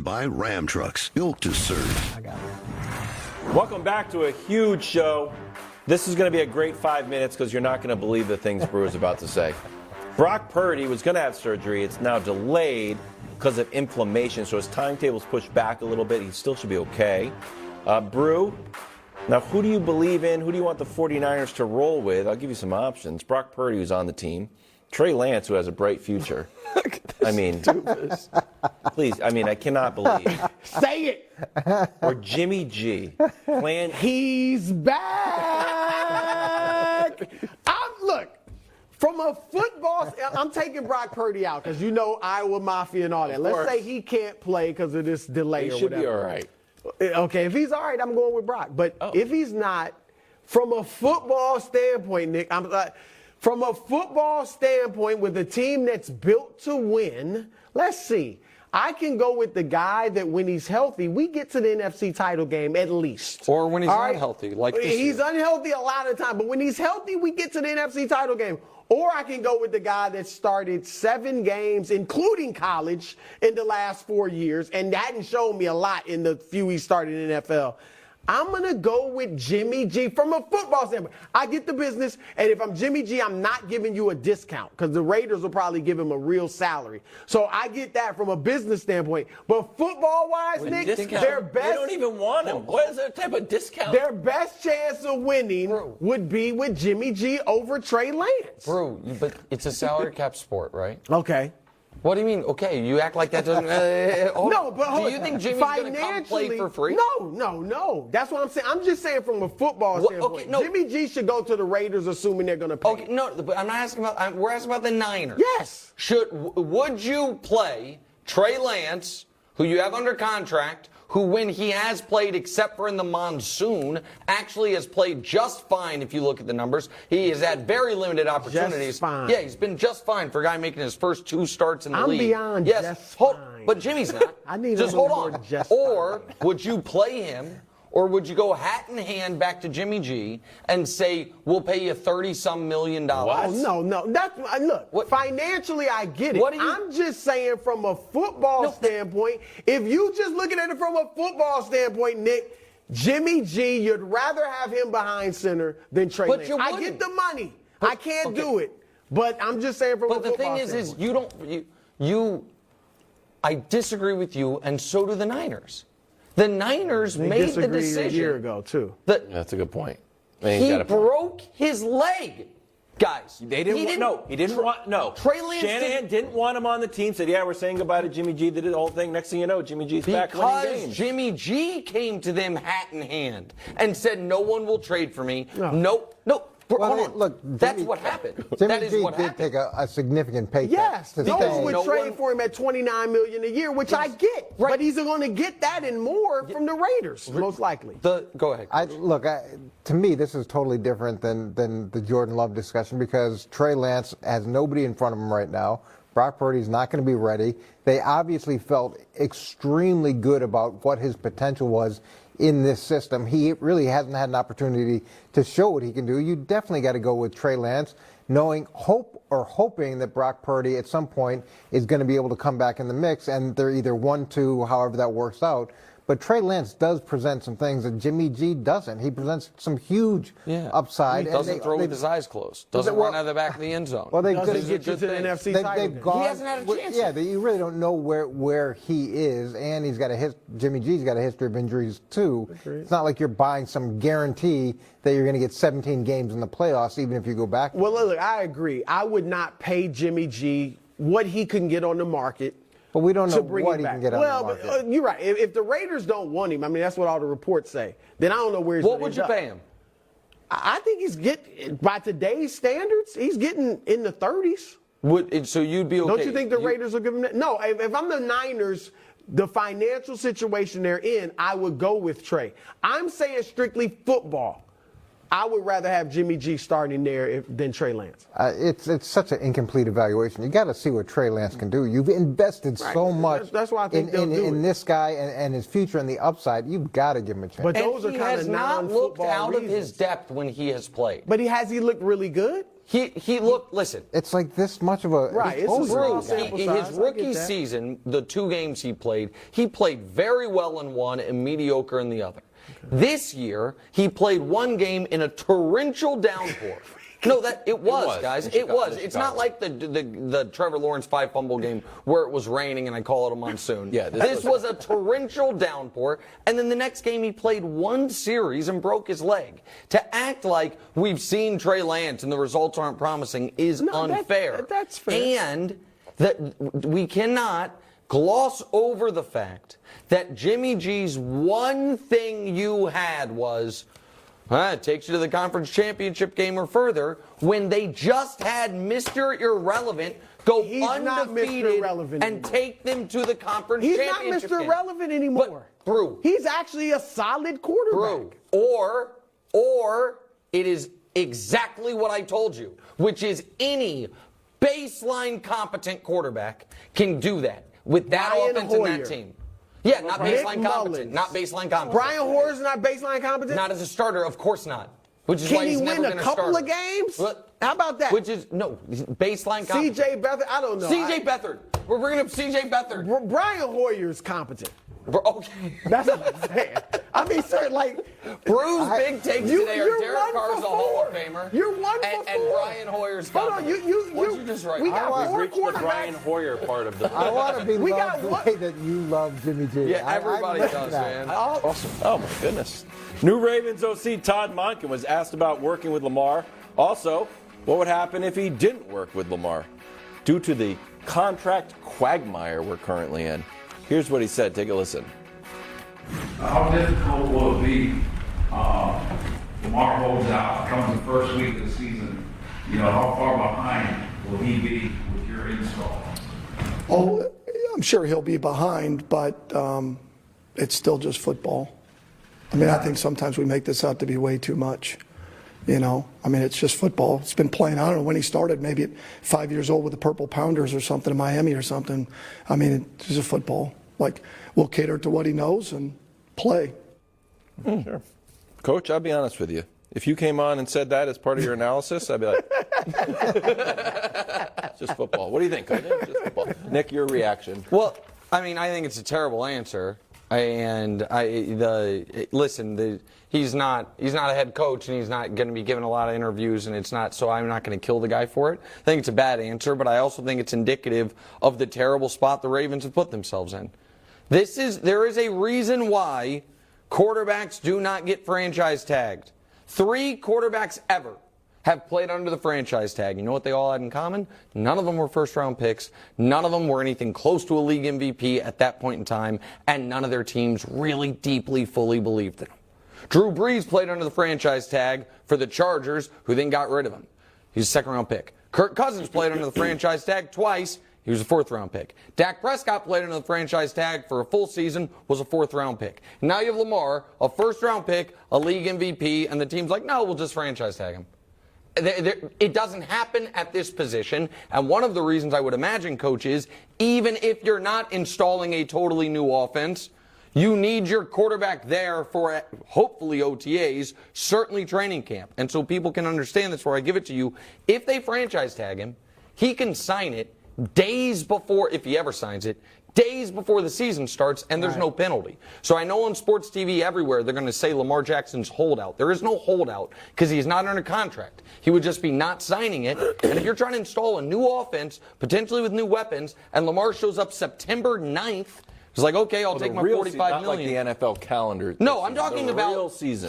by Ram Trucks, built to serve. I got it. Welcome back to a huge show. This is going to be a great 5 minutes because you're not going to believe the things Brew is about to say. Brock Purdy was going to have surgery. It's now delayed because of inflammation, so his timetable's pushed back a little bit. He still should be okay. Brew, now who do you believe in? Who do you want the 49ers to roll with? I'll give you some options. Brock Purdy, who's on the team. Trey Lance, who has a bright future. I mean, please, I cannot believe. Say it. Or Jimmy G. He's back. Look, from a football, I'm taking Brock Purdy out because you know Iowa Mafia and all that. Let's say he can't play because of this delay or whatever. He should be all right. Okay, if he's all right, I'm going with Brock. But if he's not, from a football standpoint, Nick, from a football standpoint, with a team that's built to win, let's see. I can go with the guy that when he's healthy, we get to the NFC title game at least. Or when he's unhealthy, like this year. He's unhealthy a lot of the time, but when he's healthy, we get to the NFC title game. Or I can go with the guy that started 7 games, including college, in the last 4 years, and hadn't shown me a lot in the few he started in the NFL. I'm going to go with Jimmy G from a football standpoint. I get the business, and if I'm Jimmy G, I'm not giving you a discount because the Raiders will probably give him a real salary. So I get that from a business standpoint. But football-wise, Nick, their best... They don't even want him. What is that type of discount? Their best chance of winning would be with Jimmy G over Trey Lance. Bro, but it's a salary cap sport, right? Okay. What do you mean? Okay, you act like that doesn't. No, but do you think Jimmy's going to come play for free? No. That's what I'm saying. I'm just saying from a football standpoint. Okay, no. Jimmy G should go to the Raiders, assuming they're going to pay. Okay, no, but I'm not asking about. We're asking about the Niners. Yes. Would you play Trey Lance, who you have under contract, who, when he has played, except for in the monsoon, actually has played just fine if you look at the numbers. He has had very limited opportunities. Just fine. Yeah, he's been just fine for a guy making his first 2 starts in the league. I'm beyond yes, just fine. But Jimmy's not. I need just a hold little on. more just Or fine. would you play him? Or would you go hat in hand back to Jimmy G and say, we'll pay you $30-some million? Oh, no. Look, financially, I get it. I'm just saying from a football standpoint, if you just looking at it from a football standpoint, Nick, Jimmy G, you'd rather have him behind center than Trey Lance. I get the money. I can't do it. But I'm just saying from a football standpoint. But the thing is I disagree with you, and so do the Niners. The Niners made the decision a year ago, too. That's a good point. He broke his leg, guys. He didn't want. Trey Lance Shanahan didn't want him on the team. Said, "Yeah, we're saying goodbye to Jimmy G." They did the whole thing. Next thing you know, Jimmy G's back winning games. Because Jimmy G came to them hat in hand and said, "No one will trade for me." No. Hold on. Look, that's what happened. Jimmy G did take a significant pay cut. Yes, to no stay. one would trade for him at $29 million a year, which I get. Right. But he's going to get that and more from the Raiders, most likely. Go ahead. To me, this is totally different than the Jordan Love discussion because Trey Lance has nobody in front of him right now. Brock Purdy's not going to be ready. They obviously felt extremely good about what his potential was in this system. He really hasn't had an opportunity to show what he can do. You definitely got to go with Trey Lance, hoping that Brock Purdy at some point is going to be able to come back in the mix, and they're either 1-2, however that works out. But Trey Lance does present some things that Jimmy G doesn't. He presents some huge upside. He doesn't throw with his eyes closed. Doesn't run out of the back of the end zone. Well, doesn't get you to the NFC title game. He hasn't had a chance. Yeah, you really don't know where he is, and he's got Jimmy G's got a history of injuries too. Agreed. It's not like you're buying some guarantee that you're going to get 17 games in the playoffs, even if you go back. Well, look, I agree. I would not pay Jimmy G what he can get on the market. But we don't know what he can get on the market. But, you're right. If the Raiders don't want him, that's what all the reports say, then I don't know where he's going to end up. What would you pay him? I think he's getting, by today's standards, he's getting in the 30s. So you'd be okay? Don't you think the Raiders will give him that? No, if I'm the Niners, the financial situation they're in, I would go with Trey. I'm saying strictly football. I would rather have Jimmy G starting there than Trey Lance. It's such an incomplete evaluation. You got to see what Trey Lance can do. You've invested so much that's why I think in this guy and his future and the upside. You've got to give him a chance. But those and are he kind has of not looked out reasons. of his depth when he has played. But has he looked really good? he looked. Listen, It's like this much of a Right, it's exposure. small Drew, sample his size, I rookie get that. season, the 2 games he played very well in one and mediocre in the other. This year, he played 1 game in a torrential downpour. No, it was, guys. in It Chicago. was. It's not like the Trevor Lawrence 5 fumble game where it was raining and I call it a monsoon. Yeah, this was a torrential downpour. And then the next game he played 1 series and broke his leg. To act like we've seen Trey Lance and the results aren't promising is unfair. That's fair. And that we cannot gloss over the fact that Jimmy G's one thing you had was, it takes you to the conference championship game or further, when they just had Mr. Irrelevant go He's not Mr. undefeated Irrelevant and anymore. take them to the conference He's not championship Mr. game. Irrelevant anymore. But, Drew, He's actually a solid quarterback. or it is exactly what I told you, which is any baseline competent quarterback can do that with that Brian offense and Hoyer. that team. Yeah, not Nick baseline competent. Mullins. Not baseline competent. Brian Hoyer's not baseline competent? Not as a starter, of course not. Which is Can why he he's never win a been couple starter. of games? What? How about that? Which is, no, baseline competent. C.J. Beathard, I don't know. C.J. Beathard. We're bringing up C.J. Beathard. Brian Hoyer's competent. Okay. That's what I'm saying. I mean, sir, like, Bruce's big takes today are you're Derek 1 Carr's for a Hall of 4. Famer. You're 1 for 4. And Brian Hoyer's Hold on, competent. What'd you just write? We got I 4 We've reached the Brian quarterbacks. Hoyer part of the. I want to be We loved got the what? way that you love Jimmy G. Yeah, everybody love does, that. man. Awesome. Oh, my goodness. New Ravens OC Todd Monken was asked about working with Lamar. Also, what would happen if he didn't work with Lamar? Due to the contract quagmire we're currently in. Here's what he said. Take a listen. How difficult will it be? Lamar holds out, comes the first week of the season. You know, how far behind will he be with your install? Oh, I'm sure he'll be behind, but it's still just football. I mean, I think sometimes we make this out to be way too much. You know, I mean, it's just football. It's been playing. I don't know when he started, maybe at 5 years old with the Purple Pounders or something in Miami or something. I mean, it's just football. Like, we'll cater to what he knows and play. Sure. Coach, I'll be honest with you. If you came on and said that as part of your analysis, I'd be like, it's just football. What do you think, Coach? It's just football. Nick, your reaction. Well, I mean, I think it's a terrible answer. And he's not a head coach, and he's not going to be given a lot of interviews, and it's not. So I'm not going to kill the guy for it. I think it's a bad answer, but I also think it's indicative of the terrible spot the Ravens have put themselves in. There is a reason why quarterbacks do not get franchise tagged. 3 quarterbacks ever have played under the franchise tag. You know what they all had in common? None of them were first-round picks. None of them were anything close to a league MVP at that point in time, and none of their teams really deeply, fully believed in them. Drew Brees played under the franchise tag for the Chargers, who then got rid of him. He's a second-round pick. Kirk Cousins played under the franchise tag twice. He was a 4th-round pick. Dak Prescott played under the franchise tag for a full season, was a 4th-round pick. Now you have Lamar, a first-round pick, a league MVP, and the team's like, no, we'll just franchise tag him. It doesn't happen at this position, and one of the reasons I would imagine, Coach, is even if you're not installing a totally new offense, you need your quarterback there for hopefully OTAs, certainly training camp. And so people can understand this, where I give it to you. If they franchise tag him, he can sign it days before, if he ever signs it, days before the season starts, and there's no penalty. So I know on sports TV everywhere they're going to say Lamar Jackson's holdout. There is no holdout because he's not under contract. He would just be not signing it. And if you're trying to install a new offense, potentially with new weapons, and Lamar shows up September 9th, it's like, okay, I'll take my $45 million. Not like the NFL calendar. No, I'm talking about real season.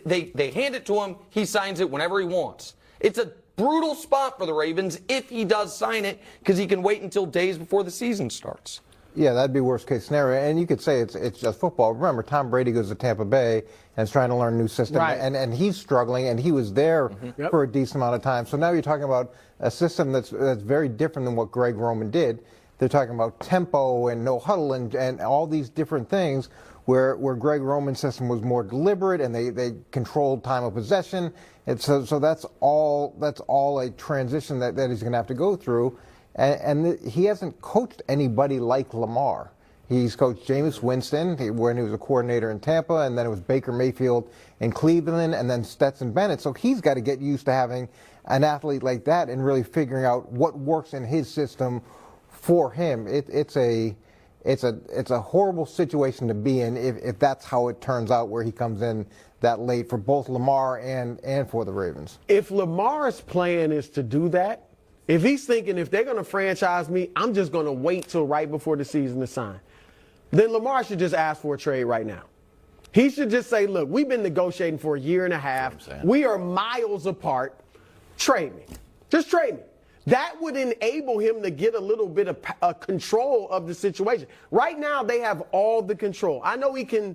They hand it to him. He signs it whenever he wants. It's a brutal spot for the Ravens if he does sign it, because he can wait until days before the season starts. Yeah, that'd be worst case scenario. And you could say it's just football. Remember, Tom Brady goes to Tampa Bay and is trying to learn a new system. Right. And he's struggling, and he was there for a decent amount of time. So now you're talking about a system that's very different than what Greg Roman did. They're talking about tempo and no huddle and all these different things where Greg Roman's system was more deliberate, and they controlled time of possession. And so that's all a transition that he's going to have to go through. And he hasn't coached anybody like Lamar. He's coached Jameis Winston when he was a coordinator in Tampa, and then it was Baker Mayfield in Cleveland, and then Stetson Bennett. So he's got to get used to having an athlete like that and really figuring out what works in his system for him. It's a horrible situation to be in if that's how it turns out, where he comes in that late for both Lamar and for the Ravens. If Lamar's plan is to do that, if he's thinking if they're going to franchise me, I'm just going to wait till right before the season to sign, then Lamar should just ask for a trade right now. He should just say, look, we've been negotiating for a year and a half. We are miles apart. Trade me. Just trade me. That would enable him to get a little bit of control of the situation. Right now, they have all the control. I know he can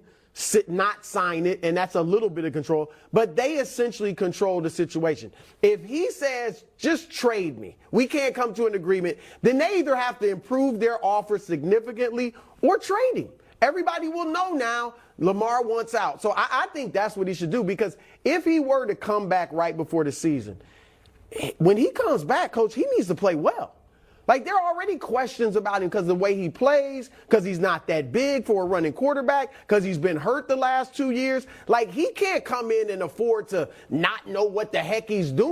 not sign it, and that's a little bit of control, but they essentially control the situation. If he says, just trade me, we can't come to an agreement, then they either have to improve their offer significantly or trade him. Everybody will know now Lamar wants out. So I think that's what he should do, because if he were to come back right before the season, when he comes back, Coach, he needs to play well. Like, there are already questions about him because of the way he plays, because he's not that big for a running quarterback, because he's been hurt the last 2 years. Like, he can't come in and afford to not know what the heck he's doing.